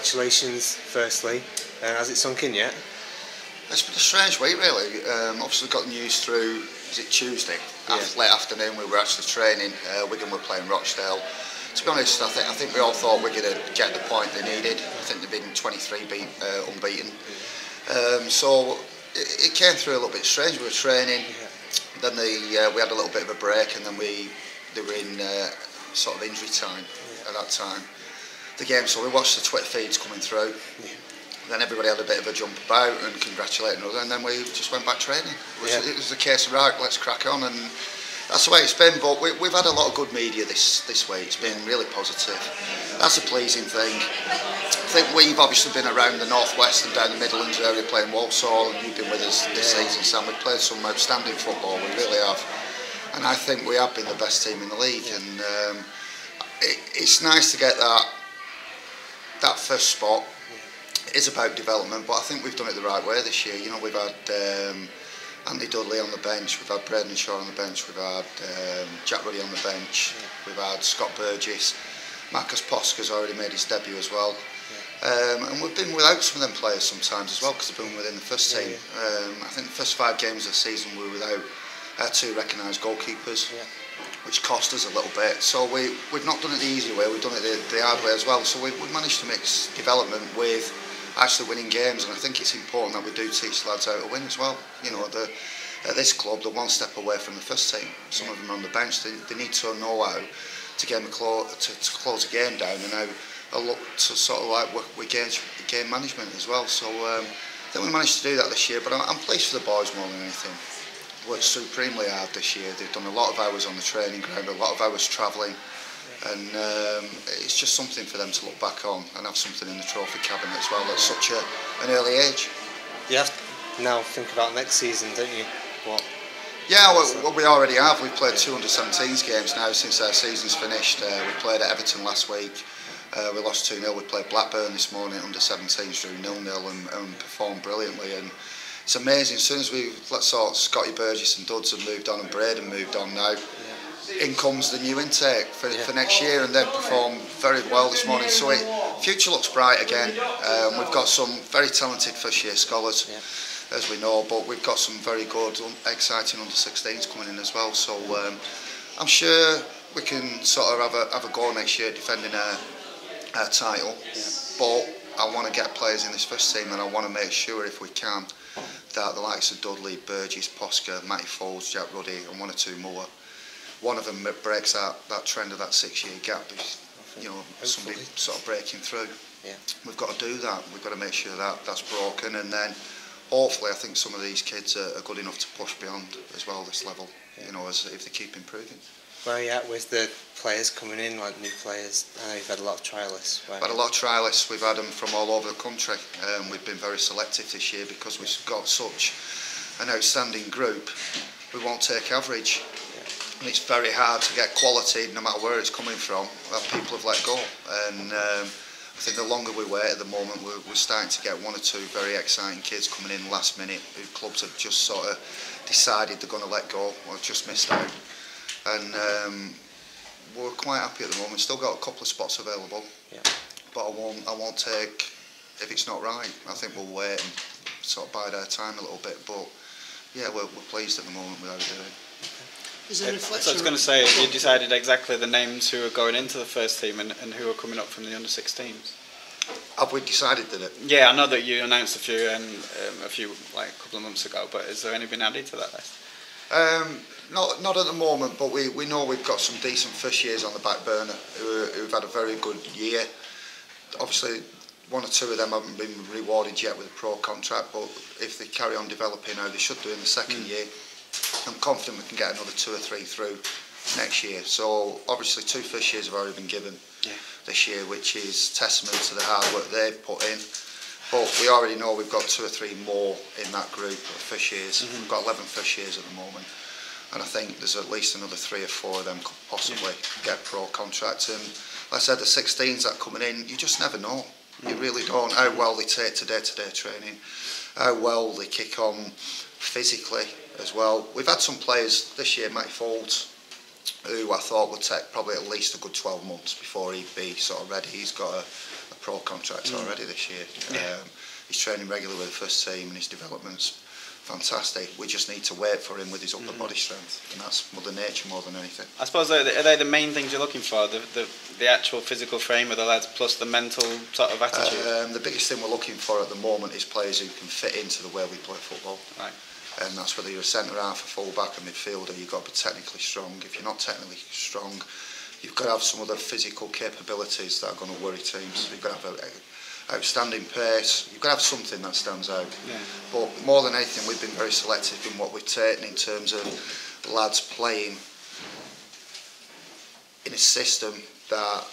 congratulations, firstly. Has it sunk in yet? It's been a strange week, really. Obviously, we got the news through, is it Tuesday? Late afternoon, we were actually training. Wigan were playing Rochdale. To be honest, I think we all thought Wigan would get the point they needed. I think they've been 23 unbeaten. So it came through a little bit strange. We were training, then we had a little bit of a break, and then they were in sort of injury time at that time. The game, so we watched the Twitter feeds coming through. Then everybody had a bit of a jump about and congratulating us, and then we just went back training. It was a case of, right, let's crack on, and that's the way it's been. But we've had a lot of good media this week. It's been really positive. That's a pleasing thing. I think we've obviously been around the northwest and down the Midlands area playing Walsall, and you've been with us this season, Sam. We've played some outstanding football, we really have. And I think we have been the best team in the league, and it's nice to get that first spot. It is about development, but I think we've done it the right way this year. You know, we've had Andy Dudley on the bench, we've had Braden Shaw on the bench, we've had Jack Ruddy on the bench, we've had Scott Burgess, Marcus Posker's already made his debut as well. And we've been without some of them players sometimes as well, because they've been within the first team. I think the first 5 games of the season we were without our 2 recognised goalkeepers, which cost us a little bit. So we've not done it the easy way, we've done it the hard way as well. So we've managed to mix development with actually winning games, and I think it's important that we do teach lads how to win as well. You know, at this club, they're one step away from the first team. Some of them are on the bench. They need to know how to close a game down, and how look to sort of like we game management as well. So I think we managed to do that this year. But I'm pleased for the boys more than anything. Worked supremely hard this year. They've done a lot of hours on the training ground, a lot of hours travelling. And it's just something for them to look back on and have something in the trophy cabinet as well at such an early age. You have to now think about next season, don't you? Yeah, well, we already have. We've played 2 under-17s games now since our season's finished. We played at Everton last week. We lost 2-0. We played Blackburn this morning under-17s, drew 0-0 and performed brilliantly. And it's amazing. As soon as we saw Scotty Burgess and Duds have moved on and Braden moved on now, in comes the new intake for next year, and they've performed very well this morning. So future looks bright again. We've got some very talented first year scholars, as we know, but we've got some very good, exciting under-16s coming in as well. So I'm sure we can sort of have a go next year defending our title. But I want to get players in this first team, and I want to make sure, if we can, that the likes of Dudley, Burgess, Posker, Matty Foles, Jack Ruddy, and 1 or 2 more, one of them breaks that trend of that 6-year gap. You know, somebody sort of breaking through. We've got to do that. We've got to make sure that that's broken, and then hopefully I think some of these kids are good enough to push beyond as well this level. You know, as if they keep improving. Where are you at with the players coming in, like new players? I know you've had a lot of trialists. We've had a lot of trialists. We've had them from all over the country. We've been very selective this year because we've got such an outstanding group. We won't take average. And it's very hard to get quality, no matter where it's coming from, that people have let go. And I think the longer we wait at the moment, we're starting to get 1 or 2 very exciting kids coming in last minute, who clubs have just sort of decided they're going to let go or just missed out. And we're quite happy at the moment. Still got a couple of spots available, but I won't take if it's not right. I think we'll wait and sort of bide our time a little bit. But yeah, we're pleased at the moment with how we're doing. Is there So I was going to say, have you decided exactly the names who are going into the first team and who are coming up from the under-16s? Have we decided that? Yeah, I know that you announced a few like a couple of months ago, but has there any been added to that list? Not at the moment, but we know we've got some decent first years on the back burner who've had a very good year. Obviously, 1 or 2 of them haven't been rewarded yet with a pro contract, but if they carry on developing how they should do in the second year, I'm confident we can get another 2 or 3 through next year. So obviously 2 first years have already been given this year, which is testament to the hard work they've put in. But we already know we've got 2 or 3 more in that group of first years. We've got 11 first years at the moment, and I think there's at least another 3 or 4 of them could possibly get pro contracts. And like I said, the 16s that are coming in, you just never know. You really don't. How well they take to day-to-day training, how well they kick on physically as well. We've had some players this year, Matty Foles, who I thought would take probably at least a good 12 months before he'd be sort of ready. He's got a pro contract already this year. He's training regularly with the first team and his development's fantastic. We just need to wait for him with his upper body strength, and that's Mother Nature more than anything. I suppose are they the main things you're looking for? The actual physical frame of the lads plus the mental sort of attitude? The biggest thing we're looking for at the moment is players who can fit into the way we play football. Right. And that's whether you're a centre half, a full back, a midfielder. You've got to be technically strong. If you're not technically strong, you've got to have some other physical capabilities that are going to worry teams. You've got to have outstanding pace. You've got to have something that stands out. Yeah. But more than anything, we've been very selective in what we've taken in terms of lads playing in a system that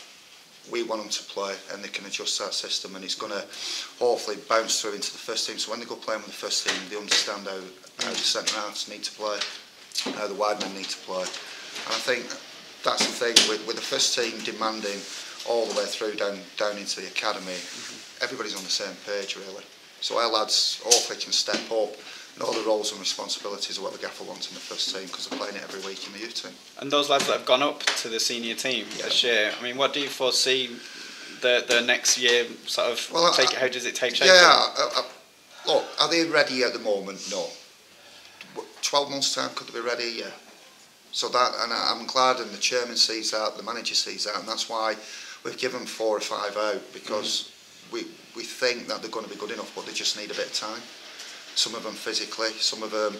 we want them to play, and they can adjust that system, and it's going to hopefully bounce through into the first team. So when they go playing with the first team, they understand how the centre halves need to play, how the wide men need to play. And I think that's the thing with the first team demanding all the way through down into the academy. Everybody's on the same page really. So our lads hopefully can step up, know the roles and responsibilities of what the gaffer wants in the first team, because they're playing it every week in the youth team. And those lads that have gone up to the senior team this year, I mean, what do you foresee the next year sort of how does it take shape? Look, are they ready at the moment? No. 12 months time, could they be ready? Yeah. So that, and I'm glad, and the chairman sees that, the manager sees that, and that's why we've given 4 or 5 out, because we think that they're going to be good enough, but they just need a bit of time. Some of them physically, some of them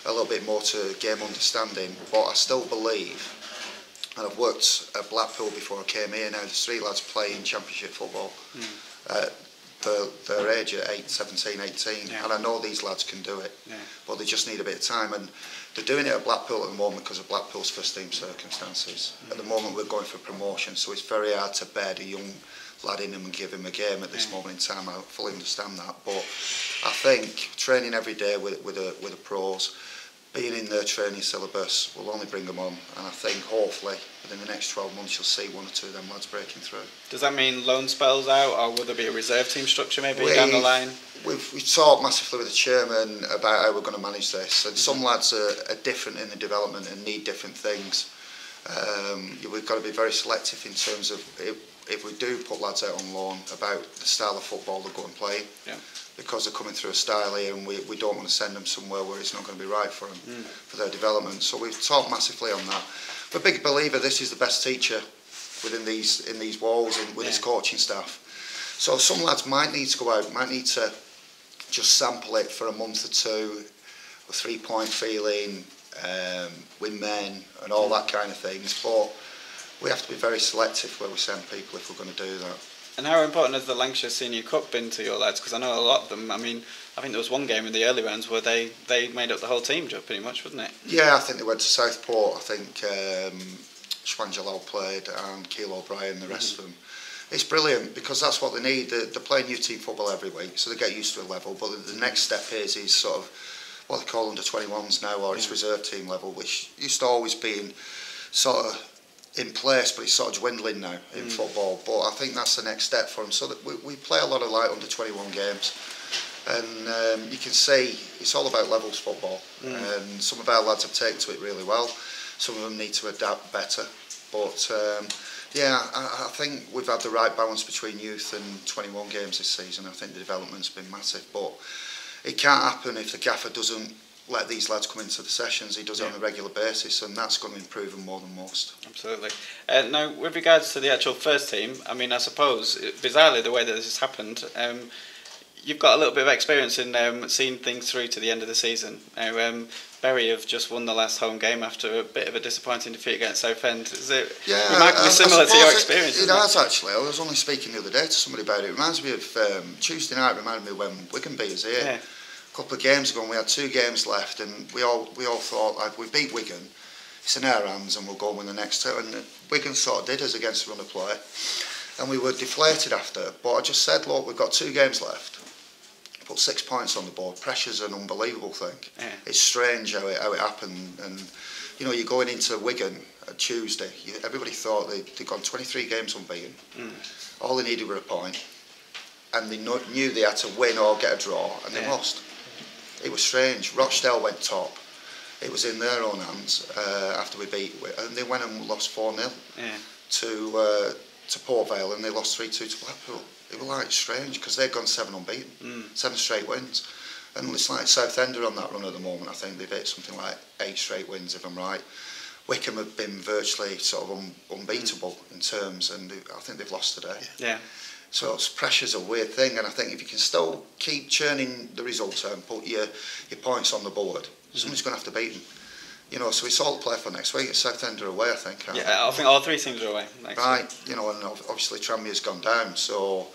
a little bit more to game understanding, but I still believe, and I've worked at Blackpool before I came here, now there's 3 lads playing championship football. Their age at 17, 18, and I know these lads can do it, but they just need a bit of time, and they're doing it at Blackpool at the moment because of Blackpool's first team circumstances. At the moment we're going for promotion, so it's very hard to bed a young lad in him and give him a game at this moment in time. I fully understand that, but I think training every day with the pros, being in their training syllabus will only bring them on, and I think hopefully within the next 12 months you'll see 1 or 2 of them lads breaking through. Does that mean loan spells out, or will there be a reserve team structure maybe down the line? We've talked massively with the chairman about how we're going to manage this, and some lads are different in the development and need different things. We've got to be very selective in terms of if we do put lads out on loan, about the style of football they're going to play. Because they're coming through a style here, and we don't want to send them somewhere where it's not going to be right for them, for their development. So we've talked massively on that. I'm a big believer this is the best teacher in these walls and with his coaching staff. So some lads might need to go out, might need to just sample it for a month or 2, a 3-point feeling, with men and all that kind of things. But we have to be very selective where we send people if we're going to do that. And how important has the Lancashire Senior Cup been to your lads? Because I know a lot of them, I mean, I think there was one game in the early rounds where they made up the whole team job pretty much, wasn't it? Yeah, I think they went to Southport. I think Shwan Jalal played, and Keil O'Brien, the rest of them. It's brilliant because that's what they need. They're playing youth team football every week, so they get used to a level. But the next step is sort of what they call under 21s now, or it's reserve team level, which used to always be in sort of in place, but it's sort of dwindling now in football. But I think that's the next step for them. So that we play a lot of under 21 games, and you can see it's all about levels football. And some of our lads have taken to it really well. Some of them need to adapt better. But I think we've had the right balance between youth and 21 games this season. I think the development's been massive, but it can't happen if the gaffer doesn't let these lads come into the sessions. He does it on a regular basis, and that's going to improve them more than most. Absolutely. Now, with regards to the actual first team, I mean, I suppose, bizarrely, the way that this has happened, you've got a little bit of experience in seeing things through to the end of the season. Now, Bury have just won the last home game after a bit of a disappointing defeat against Southend. Is it remarkably similar to your experience? It has, actually. I was only speaking the other day to somebody about it. It reminds me of Tuesday night, reminded me when Wigan beat us here. A couple of games ago, and we had 2 games left, and we all thought, like, we beat Wigan, it's in our hands, and we'll go and win the next 2. And Wigan sort of did us against the run of play, and we were deflated after. But I just said, look, we've got 2 games left. Put 6 points on the board. Pressure's an unbelievable thing. It's strange how it happened. And you know, you're going into Wigan at Tuesday. Everybody thought they'd gone 23 games unbeaten. All they needed were a point, and they knew they had to win or get a draw, and they lost. It was strange. Rochdale went top. it was in their own hands after we beat, and they went and lost 4-0 to Port Vale, and they lost 3-2 to Blackpool. It was like strange because they'd gone 7 unbeaten, 7 straight wins, and it's like Southend are on that run at the moment. I think they've hit something like 8 straight wins, if I'm right. Wickham have been virtually sort of unbeatable in terms, and I think they've lost today. Yeah. So pressure's a weird thing, and I think if you can still keep churning the results out and put your points on the board, somebody's going to have to beat them. You know, so it's all to play for next week. It's Southend are away, I think. Yeah, I think all 3 teams are away next week. You know, and obviously Tranmere's gone down, so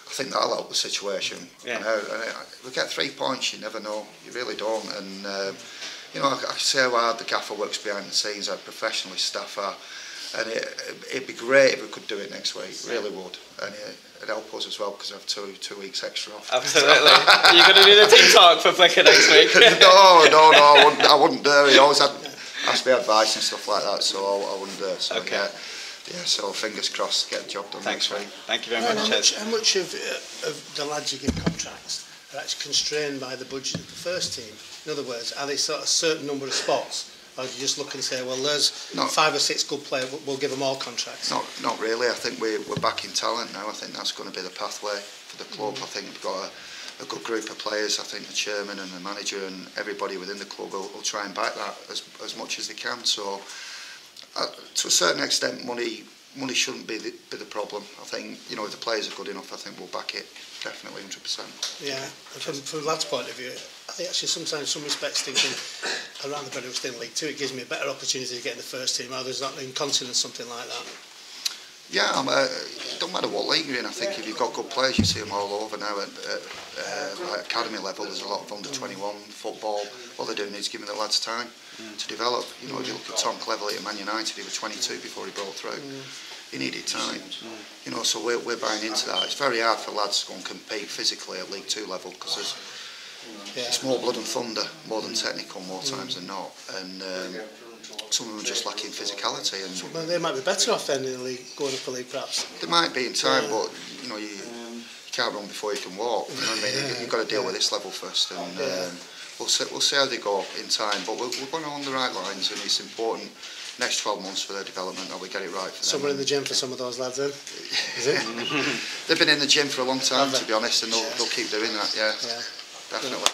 I think that'll help the situation. Yeah. And we get 3 points, you never know. You really don't. And you know, I see how hard the gaffer works behind the scenes, how professional his staff are, and it'd be great if we could do it next week. It really would, and it'd help us as well because I have 2 weeks extra off. Absolutely. You're going to do the team talk for Flicker next week? No, I wouldn't dare. He always asked me advice and stuff like that, so I wouldn't dare. So, okay. Yeah, so fingers crossed, get the job done next week. Thank you very much. How much of the lads you give contracts are actually constrained by the budget of the first team? In other words, are they sort of a certain number of spots, or do you just look and say, well, there's 5 or 6 good players, we'll give them all contracts? Not really. I think we're back in talent now. I think that's going to be the pathway for the club. I think we've got a good group of players. I think the chairman and the manager and everybody within the club will try and back that as much as they can. So, to a certain extent, money shouldn't be the problem. I think, you know, if the players are good enough, I think we'll back it definitely 100%. Yeah, and from the lad's point of view, I think actually sometimes in some respects thinking around the Brennelstone League 2, it gives me a better opportunity to get in the first team. There's not in Continent something like that. Yeah, it don't matter what league you're in. I think if you've got good players, you see them all over now at like academy level. There's a lot of under-21 football. What they're doing is giving the lads time to develop. You know, if you look at Tom Cleverley at Man United, he was 22 before he broke through. He needed time. You know, so we're buying into that. It's very hard for lads to go and compete physically at League 2 level because it's more blood and thunder, more than technical, more times than not. And some of them are just lacking physicality. And well, they might be better off then in the league, going up a league perhaps. They might be in time, but you know, you can't run before you can walk. You know what I mean? You've got to deal with this level first, and we'll see how they go in time. But we're going on the right lines, and it's important. Next 12 months for their development, that we get it right for them. Somewhere in the gym for some of those lads then, is it? They've been in the gym for a long time, to be honest, and they'll keep doing that, yeah. Definitely.